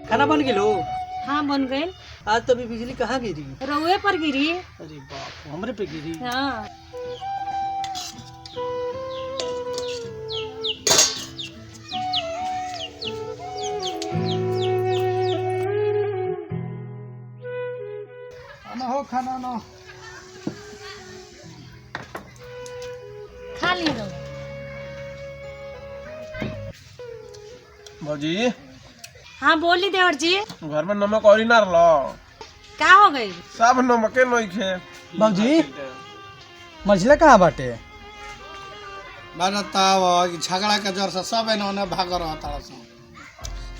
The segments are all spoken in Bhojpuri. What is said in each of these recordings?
खाना बन गेलो? हाँ बन गए। आज तो अभी बिजली कहाँ गिरी? रउए पर गिरी। अरे बाप, हमरे पे गिरी। हाँ हो खाना ना खा ली रहो। भौजी हाँ बोली देवर जी। घर में नमक और ही ना रहो। क्या हो गई? सब नमके नहीं खे। बाबूजी मझला कहाँ बाटे? बताव झगड़ा के जर से सब एने भाग रहा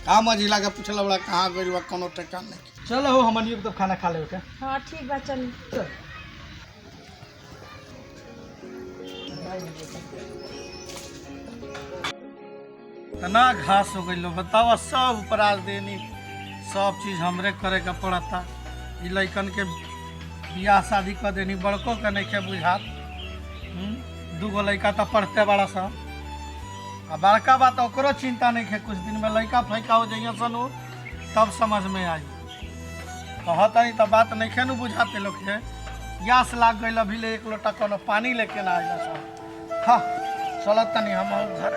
का मझिला के पूछला बड़ा कहाँ गई बा कोनो ठेकान नहीं। चलो हो हमनी तो खाना खा ले के। हाँ ठीक बा चल। तना घास हो गई बतावा सब उपराज देनी सब चीज हमरे करे का पड़ता। ई लइकन के बियाह शादी कर देनी बड़को के नहीं के बुझात। दूगो लइका तो पढ़ते बड़ा सा आ बड़का बात ओकरो चिंता नहीं है। कुछ दिन में लइका फैका हो जाइए सन तब समझ में आई। कहता नहीं तो बात नहीं खे बुझाते लोग के। यास लाग गई अभी ले एक लोटा कोनो पानी लेके ना आइला सब। हाँ चलत तनी हम घर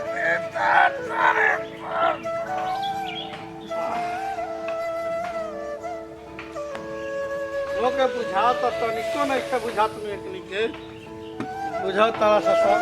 लोग बुझा तो तनिको नहीं के बुझात में एक के बुझा तारा सा सब।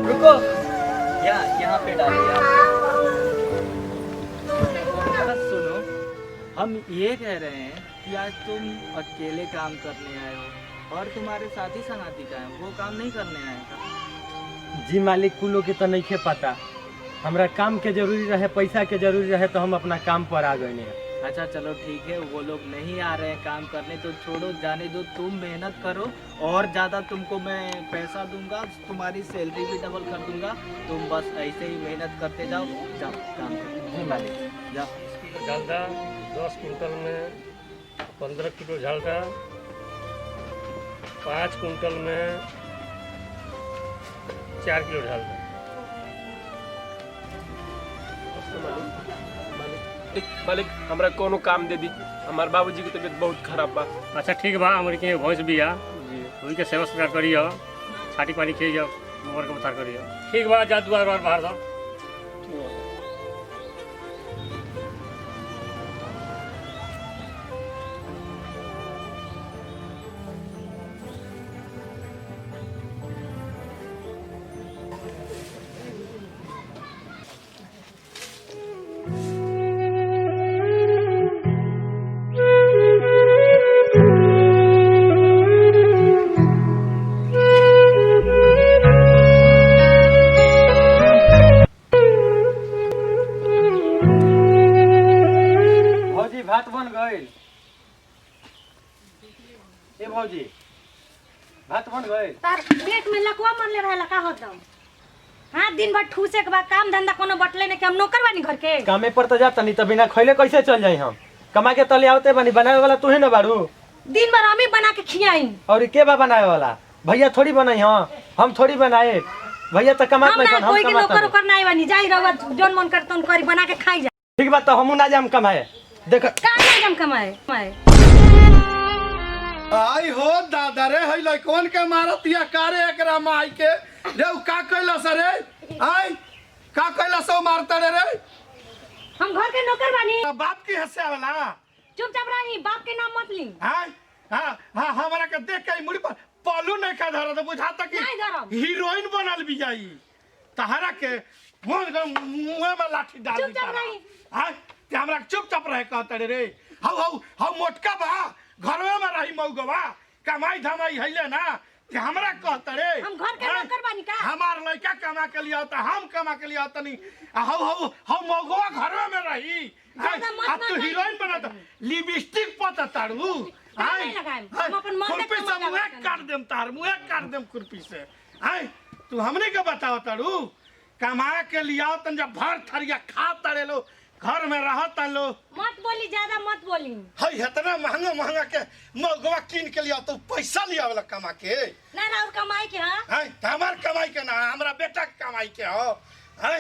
रुको, यहाँ पे डालिए आप। सुनो, हम ये कह रहे हैं कि आज तुम अकेले काम करने आए हो और तुम्हारे साथी सनाती का है वो काम नहीं करने आए का? जी मालिक कुलो के तो नहीं खे पता। हमरा काम के जरूरी रहे, पैसा के जरूरी रहे तो हम अपना काम पर आ गए हैं। अच्छा चलो ठीक है, वो लोग नहीं आ रहे हैं काम करने तो छोड़ो, जाने दो। तुम मेहनत करो और ज़्यादा तुमको मैं पैसा दूंगा, तुम्हारी सैलरी भी डबल कर दूंगा। तुम बस ऐसे ही मेहनत करते जाओ। जाओ काम करो। जी मालिक। जाओ। झालदा 10 कुंटल में 15 किलो झालदा, 5 कुंटल में 4 किलो झालदा। मालिक हमरा कोनो काम दे दी। हमार बाबूजी की तबीयत बहुत खराब बा। अच्छा ठीक बा, हमारे के भैंस बिया वही के सेवा सत्कार करियो, छाटी पानी खियो, मोर के उतार करियो। ठीक बा, जा दुआर बाहर जाओ। भौजी भात बन गई। ए भौजी भात बन गई। तार पेट में लकवा मन ले रहला का होत दम? हाँ दिन भर ठूसे के बाद काम धंधा कोनो बटले ने के हम नौकर बानी घर के। कामे पर तो जाता नहीं तो बिना खैले कैसे चल जाई हम? कमा के तले आवते बानी, बनावे वाला तू ही ना बारू। दिन भर हम ही बना के खियाई। और के बा बनावे वाला? भैया थोड़ी बनाई। हाँ हम थोड़ी बनाए। भैया तो कमात हम नहीं ना हम कोई के कमात नौकर नहीं। ओकर नहीं बानी। जाई रवा जोन मन करत उन करी बना के खाई जा। ठीक बात तो हमू ना जाम कमाए। देख का ना जम कमाए कमाए। आई हो दादा रे हई लइकन के मारतिया कारे एकरा माई के रे का कइला सरे। आई का कइला सो मारता रे। हम घर के नौकर बानी। बाप की हंसे वाला। चुपचाप रही, बाप के नाम मत ली। हां हां हमारा के देख के मुड़ी पर पलू नहीं का धरा तो बुझाता कि नहीं धरम। हीरोइन बनल भी जाई। तहरा के मुंह में लाठी डाल दी। चुपचाप रही। हां ते हमरा चुपचाप रहे कहते रे। हाउ हाउ हाउ मोटका बा घरवे में रही मौगवा कमाई धमाई हइले ना कि हमरा कहता रे हम घर के नौकर बानी का? हमार लड़का कमा के लिया होता, हम कमा के लिया होता नहीं। हम मगवा घर में रही। ज्यादा मत अब तू ना हीरोइन बनाता, लिपस्टिक पता तारू। नहीं लगाएम, हम अपन मन खुरपी देख के से मजा मुँह करते काट देम तार, मुँह काट देम खुरपी से। तू हमने के बताओ तारू, कमा के लिया तन जब भर थरिया खा तारे लो, घर में रहता लो। मत बोली, ज्यादा मत बोली। है इतना महंगा महंगा के मगवा किन के लिया तो पैसा लिया वाला कमा के ना ना और कमाई के हां है हमार कमाई के ना, हमरा बेटा के कमाई के हो है।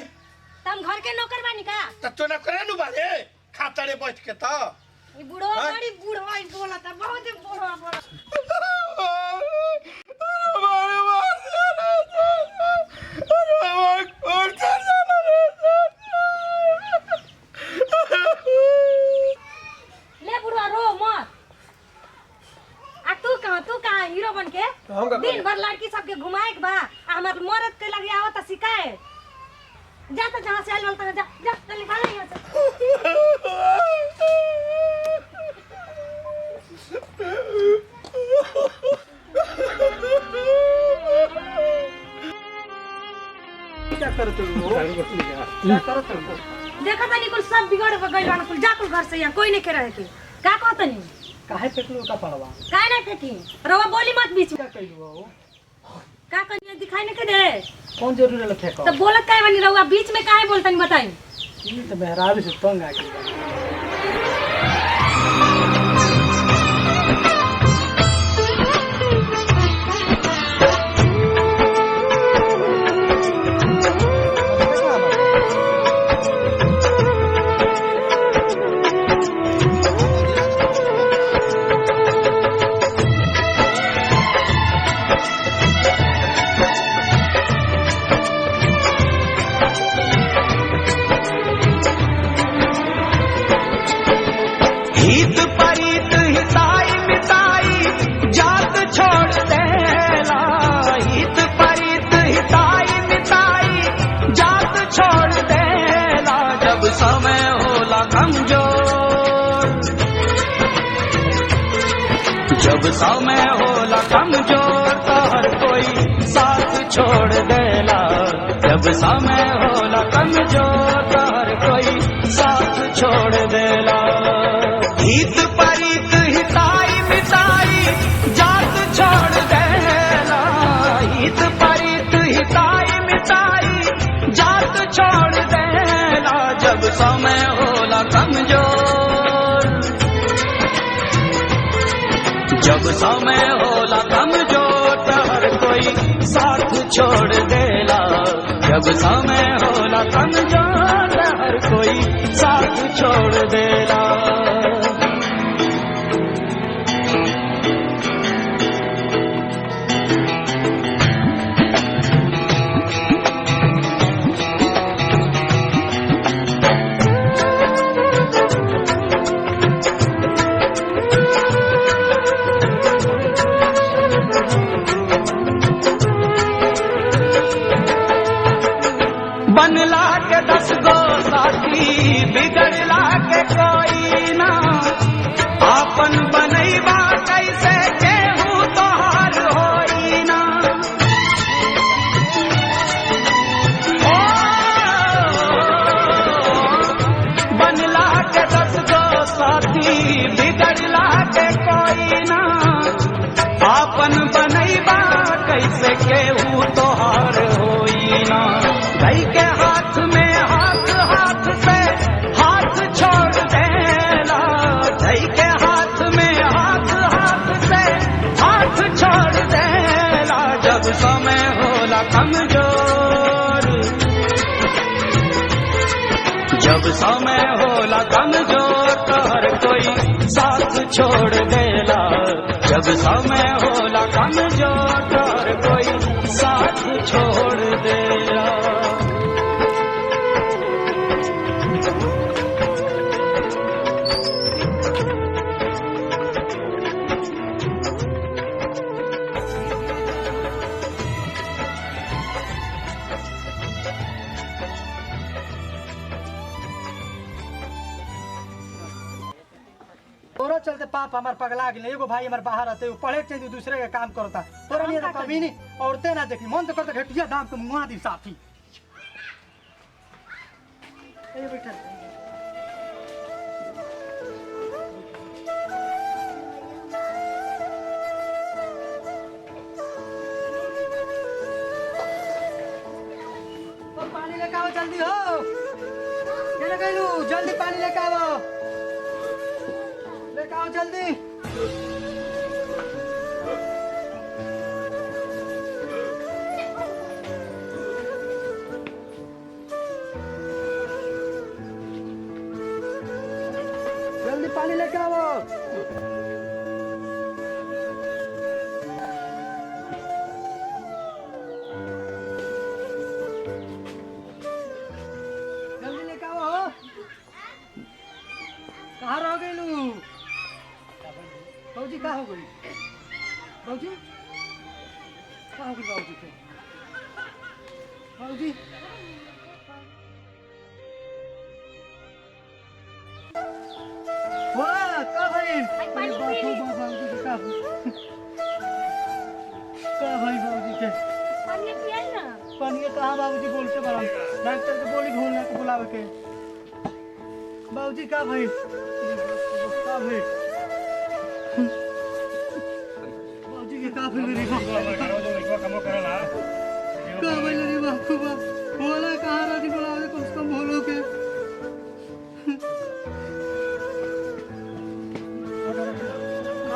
तुम घर के नौकर बानी का? त तू ना करे नु बारे खातरे बैठ के त ई बूढ़ो बड़ी बूढ़ो आई बोलता, बहुत ही बूढ़ो बोलता। ले बुढ़वा रो मत। आ तू कहाँ हीरो बन के दिन भर लड़की सबके घुमाए के बा, आ हमार मरद के लगे आवत शिकायत। जा तो जहाँ से आइल बोलता जा जा जल्दी भाग यहाँ से। क्या करते हो? क्या करते हो? देखा तनी कुल सब बिगड़ गइल बान कुल, जा कुल घर से यहाँ कोई नहीं के रहे के। का कहतनी? काहे फेंकलो का पड़वा? काहे नहीं फेंकी? रवा बोली मत बीच में। क्या कइलो हो? का कनिया दिखाई नहीं के दे? कौन जरूरी है फेंको? तो बोलत काहे बनी रहुआ बीच में काहे बोलतनी बताई? ये तो मेहरारू से तंग आ गई। हित परित हिताई मिताई जात छोड़ देला, हित परित हिताई मिताई जात छोड़ देला। जब समय होला कमजोर, जब समय होला कमजोर तो हर कोई साथ छोड़ देला। जब समय होला कमजोर तो हर कोई साथ छोड़ देला। हित परित हिताई मिताई जात छोड़ देला, हित परित हिताई मिताई जात छोड़ देला। जब समय होला कमजोर, जब समय होला कमजोर तो हर कोई साथ छोड़ देला। जब समय होला कमजोर तो हर कोई साथ छोड़ देला। बनला के 10 गो साथी बिगड़ला के कोई ना, आपन बनैबा कैसे केहू तोहार होई ना। ओ बनला के 10 गो साथी बिगड़ला के कोई ना, आपन बनैबा कैसे केहू तोहार होई ना। भाई के हाथ में हाथ, हाथ से हाथ छोड़ देला। भाई के हाथ में हाथ, हाथ से हाथ छोड़ देला। जब समय होला कमजोर, जब समय होला कमजोर तो हर कोई साथ छोड़ देला। जब समय होला कमजोर तो हर कोई साथ छोड़ देला। तोरा चलते पाप हमार पगला गेल। एगो भाई हमार बाहर रहते पढ़े के चाहिए दूसरे के काम करता तोरा नहीं तो कभी नहीं औरतें ना देखी मन तो करता घटिया दाम के मुआ दी साथी। ए बैठा पानी लेके आओ जल्दी हो क्या कहलू जल्दी पानी लेके आओ जल्दी। जल्दी पानी लेके आओ। जल्दी लेके आओ। कहाँ रह गई लू बाबूजी? कहाँ हो गई बाबूजी? कहाँ हो गई बाबूजी के? बाबूजी वाह का भाई पानी बाबूजी के का भाई बाबूजी के पानी पिया ना। पानी के कहाँ बाबूजी बोल के बड़ा डॉक्टर के बोली घोलने के बुलावे के। बाबूजी का भाई बाबूजी के का भाई रे काम करेला का भाई रे बापू बा बोला कहाँ राजी बुलावे कम से कम बोलो के।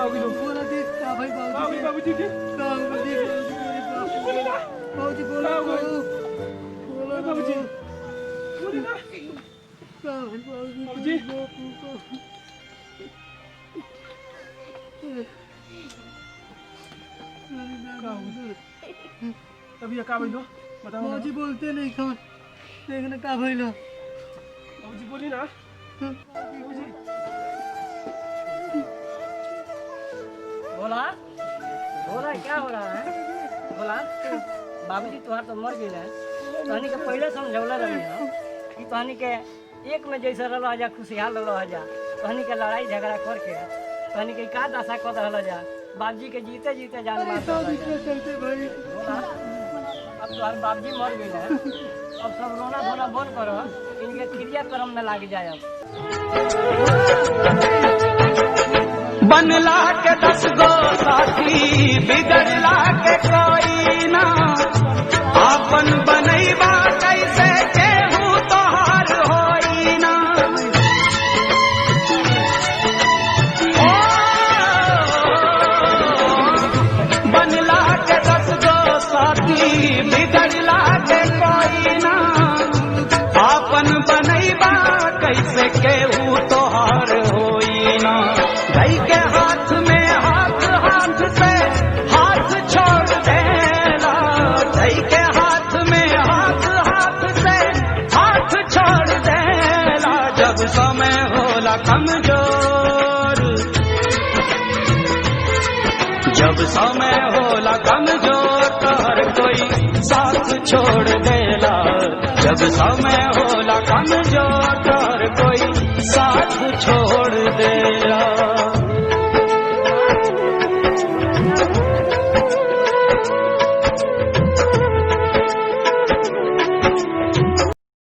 बोला देख का भाई बाबूजी के का बाबूजी बाबूजी बोला बोला बाबूजी का भाई बाबूजी अभी का भइलो बताओ ना। बाबूजी बोलते नहीं खबर देखने का भइलो बाबूजी बोली ना। बोला बोला क्या हो रहा है? बोला बाबूजी तुहार तो मर गए है। तहनी के पहले समझौला रही हो कि तहनी के एक में जैसे रह जा खुशहाल रह जा। तहनी के लड़ाई झगड़ा करके तहनी के का दशा कर रहा जा। बाबूजी के जीते जीते जान मार चलते भाई बोला अब तुहार बाबूजी मर गए है। अब सब रोना धोना बंद करो इनके क्रिया कर्म में लाग जाए। अब बनला के 10 गो साथी बिगड़ला के कोई ना आपन बनैबा कैसे केहू तोहार होई ना। बनला के 10 गो साथी बिगड़ला के कोई ना आपन बनैबा कैसे केहू तोहार होई ना। भाई के हाथ में हाथ हाथ से हाथ छोड़ देला। भाई के हाथ में हाथ हाथ से हाथ छोड़ देला। जब समय होला कमजोर जब समय होला कमजोर तो हर कोई साथ छोड़ देला। जब समय होला कमजोर तो हर कोई साथ छोड़ देला।